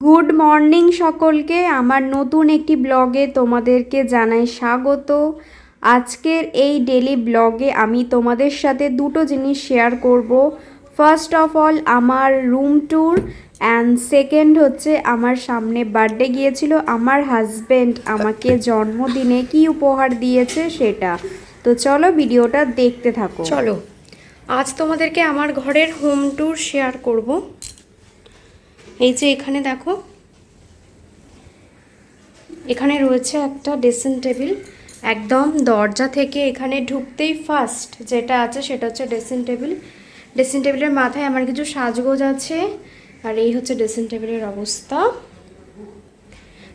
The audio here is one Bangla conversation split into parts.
গুড মর্নিং সকলকে, আমার নতুন একটি ব্লগে তোমাদেরকে জানাই স্বাগত। আজকের এই ডেলি ব্লগে আমি তোমাদের সাথে দুটো জিনিস শেয়ার করব। ফার্স্ট অফ অল আমার রুম ট্যুর, অ্যান্ড সেকেন্ড হচ্ছে আমার সামনে বার্থডে গিয়েছিল, আমার হাজব্যান্ড আমাকে জন্মদিনে কি উপহার দিয়েছে সেটা। তো চলো ভিডিওটা দেখতে থাকো। চলো আজ তোমাদেরকে আমার ঘরের হোম ট্যুর শেয়ার করব। এই যে এখানে দেখো, এখানে রয়েছে একটা ড্রেসিং টেবিল। একদম দরজা থেকে এখানে ঢুকতেই ফার্স্ট যেটা আছে সেটা হচ্ছে ড্রেসিং টেবিল। ড্রেসিং টেবিলের মাথায় আমার কিছু সাজগোজ আছে, আর এই হচ্ছে ড্রেসিং টেবিলের অবস্থা।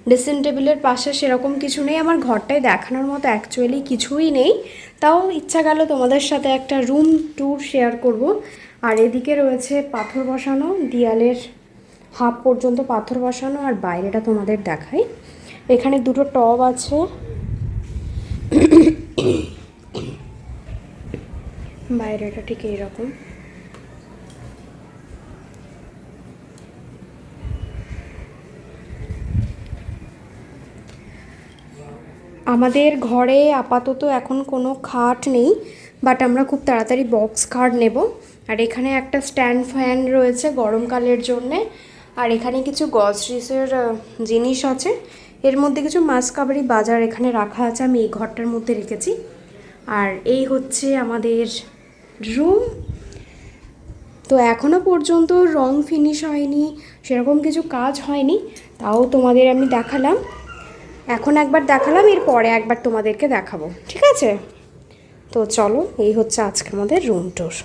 ড্রেসিং টেবিলের পাশে সেরকম কিছু নেই, আমার ঘরটায় দেখানোর মতো অ্যাকচুয়ালি কিছুই নেই, তাও ইচ্ছা গেল তোমাদের সাথে একটা রুম ট্যুর শেয়ার করব। আর এদিকে রয়েছে পাথর বসানো, দেয়ালের হাফ পর্যন্ত পাথর বসানো, আর বাইরেটা তোমাদের দেখাই। এখানে দুটো টব আছে, বাইরেটা ঠিক এইরকম। আমাদের ঘরে আপাতত এখন কোনো খাট নেই, বাট আমরা খুব তাড়াতাড়ি বক্স খাট নেব। আর এখানে একটা স্ট্যান্ড ফ্যান রয়েছে গরমকালের জন্যে, আর এখানে কিছু গ্রসারিসের জিনিস আছে। এর মধ্যে কিছু মাসকাবারি বাজার এখানে রাখা আছে, আমি এই ঘরটার মধ্যে রেখেছি। আর এই হচ্ছে আমাদের রুম। তো এখনও পর্যন্ত রং ফিনিশ হয়নি, সেরকম কিছু কাজ হয়নি, তাও তোমাদের আমি দেখালাম। এখন একবার দেখালাম, এর পরে একবার তোমাদেরকে দেখাবো, ঠিক আছে? তো চলো, এই হচ্ছে আজকে আমাদের রুম ট্যুর।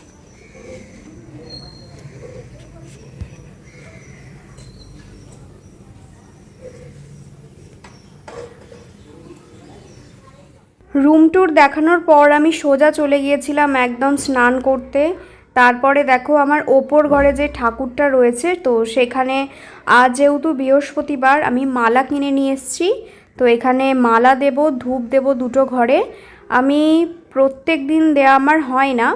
রুম ট্যুর দেখানোর পর আমি সোজা চলে গিয়েছিলাম একদম স্নান করতে। তারপরে দেখো আমার ওপর ঘরে যে ঠাকুরটা রয়েছে, তো সেখানে আজ যেহেতু বৃহস্পতিবার আমি মালা কিনে নিয়ে এসেছি। তো এখানে মালা দেব, ধূপ দেব দুটো ঘরে। আমি প্রত্যেক দিন দেওয়া আমার হয় না,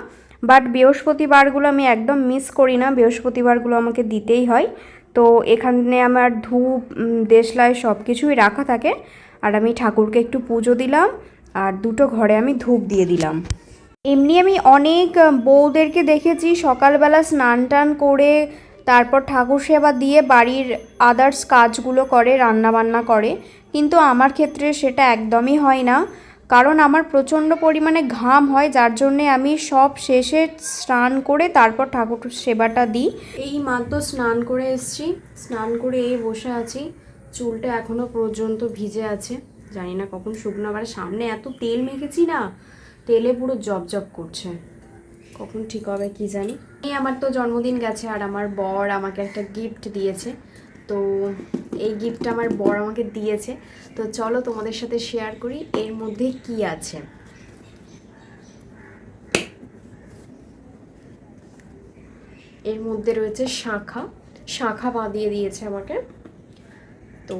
বাট বৃহস্পতিবারগুলো আমি একদম মিস করি না, বৃহস্পতিবারগুলো আমাকে দিতেই হয়। তো এখানে আমার ধূপ, দেশলাই সব কিছুই রাখা থাকে। আর আমি ঠাকুরকে একটু পুজো দিলাম, আর দুটো ঘরে আমি ধূপ দিয়ে দিলাম। এমনি আমি অনেক বউদেরকে দেখেছি সকালবেলা স্নান টান করে তারপর ঠাকুর সেবা দিয়ে বাড়ির আদার্স কাজগুলো করে, রান্নাবান্না করে, কিন্তু আমার ক্ষেত্রে সেটা একদমই হয় না। কারণ আমার প্রচণ্ড পরিমাণে ঘাম হয়, যার জন্যে আমি সব শেষে স্নান করে তারপর ঠাকুর সেবাটা দিই। এই মাত্র স্নান করে এসেছি, স্নান করে এই বসে আছি। চুলটা এখনও পর্যন্ত ভিজে আছে, জানি না কখন শুকনো। আবার সামনে এত তেল মেখেছি না, তেলে পুরো জব জব করছে, কখন ঠিক হবে কি জানি। এই আমার তো জন্মদিন গেছে, আর আমার বর আমাকে একটা গিফট দিয়েছে। তো এই গিফটটা আমার বর আমাকে দিয়েছে, তো চলো তোমাদের সাথে শেয়ার করি এর মধ্যে কি আছে। এর মধ্যে রয়েছে শাঁখা, শাঁখা বাঁধিয়ে দিয়েছে আমাকে। তো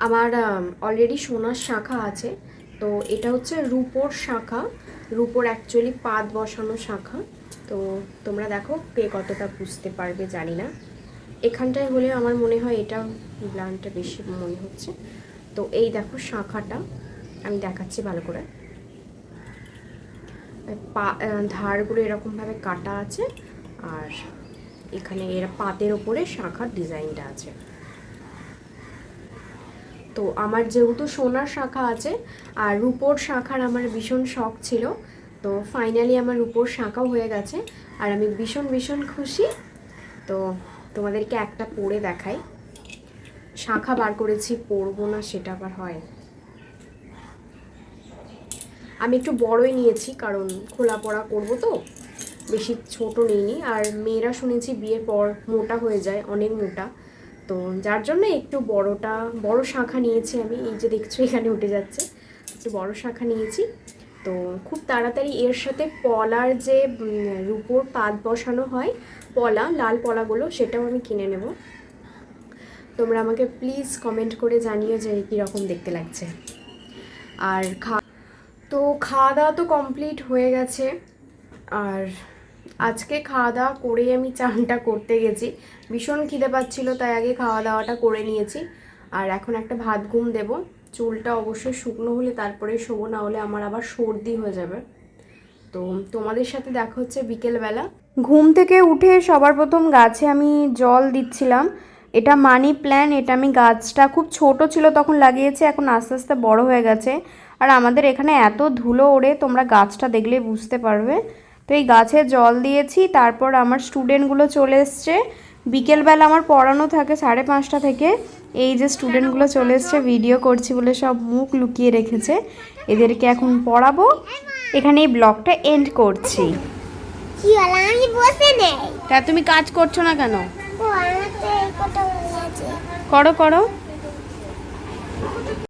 আমার অলরেডি সোনার শাঁখা আছে, তো এটা হচ্ছে রূপোর শাঁখা। রূপোর অ্যাকচুয়ালি পাত বসানো শাঁখা। তো তোমরা দেখো কে কতটা বুঝতে পারবে জানি না, এখানটায় হলে আমার মনে হয় এটা ব্লানটা বেশি মনে হচ্ছে। তো এই দেখো শাঁখাটা আমি দেখাচ্ছি ভালো করে। ধারগুলো এরকমভাবে কাটা আছে, আর এখানে এর পাতের ওপরে শাঁখার ডিজাইনটা আছে। তো আমার যেহেতু সোনার শাঁখা আছে আর রূপোর শাঁখার আমার ভীষণ শখ ছিল, তো ফাইনালি আমার রূপোর শাঁখাও হয়ে গেছে, আর আমি ভীষণ ভীষণ খুশি। তো তোমাদেরকে একটা পরে দেখাই। শাঁখা বার করেছি, পরবো না সেটা আবার হয়। আমি একটু বড়ই নিয়েছি, কারণ খোলা পড়া করবো তো, বেশি ছোট নিইনি। আর মেয়েরা শুনেছি বিয়ের পর মোটা হয়ে যায়, অনেক মোটা, তো যার জন্য একটু বড় শাঁখা নিয়েছি আমি। এই যে দেখছো এখানে উঠে যাচ্ছে, একটু বড় শাঁখা নিয়েছি। তো খুব তাড়াতাড়ি এর সাথে পলার যে রূপোর পাত বসানো হয়, পলা, লাল পলাগুলো, সেটাও আমি কিনে নেব। তোমরা আমাকে প্লিজ কমেন্ট করে জানিও যে কীরকম দেখতে লাগছে। আর খাওয়া দাওয়া তো কমপ্লিট হয়ে গেছে, আর আজকে খাওয়া দাওয়া করেই আমি চানটা করতে গেছি, ভীষণ খিদে পাচ্ছিল তাই আগে খাওয়া দাওয়াটা করে নিয়েছি। আর এখন একটা ভাত ঘুম দেব, চুলটা অবশ্যই শুকনো হলে তারপরে শোবো, না হলে আমার আবার সর্দি হয়ে যাবে। তো তোমাদের সাথে দেখা হচ্ছে বিকেলবেলা। ঘুম থেকে উঠে সবার প্রথম গাছে আমি জল দিচ্ছিলাম। এটা মানি প্ল্যান্ট, এটা আমি গাছটা খুব ছোট ছিল তখন লাগিয়েছি, এখন আস্তে আস্তে বড় হয়ে গেছে। আর আমাদের এখানে এত ধুলো ওড়ে, তোমরা গাছটা দেখলেই বুঝতে পারবে। তো এই গাছে জল দিয়েছি, তারপর আমার স্টুডেন্টগুলো চলে এসছে। বিকেলবেলা আমার পড়ানো থাকে 5:30 থেকে। এই যে স্টুডেন্টগুলো চলে এসছে, ভিডিও করছি বলে সব মুখ লুকিয়ে রেখেছে, এদেরকে এখন পড়াবো। এখানে এই ব্লগটা এন্ড করছি। কি হলো, আমি বসে নেই। তা তুমি কাজ করছো না কেন? ও আমাকে কত আছে। করো করো।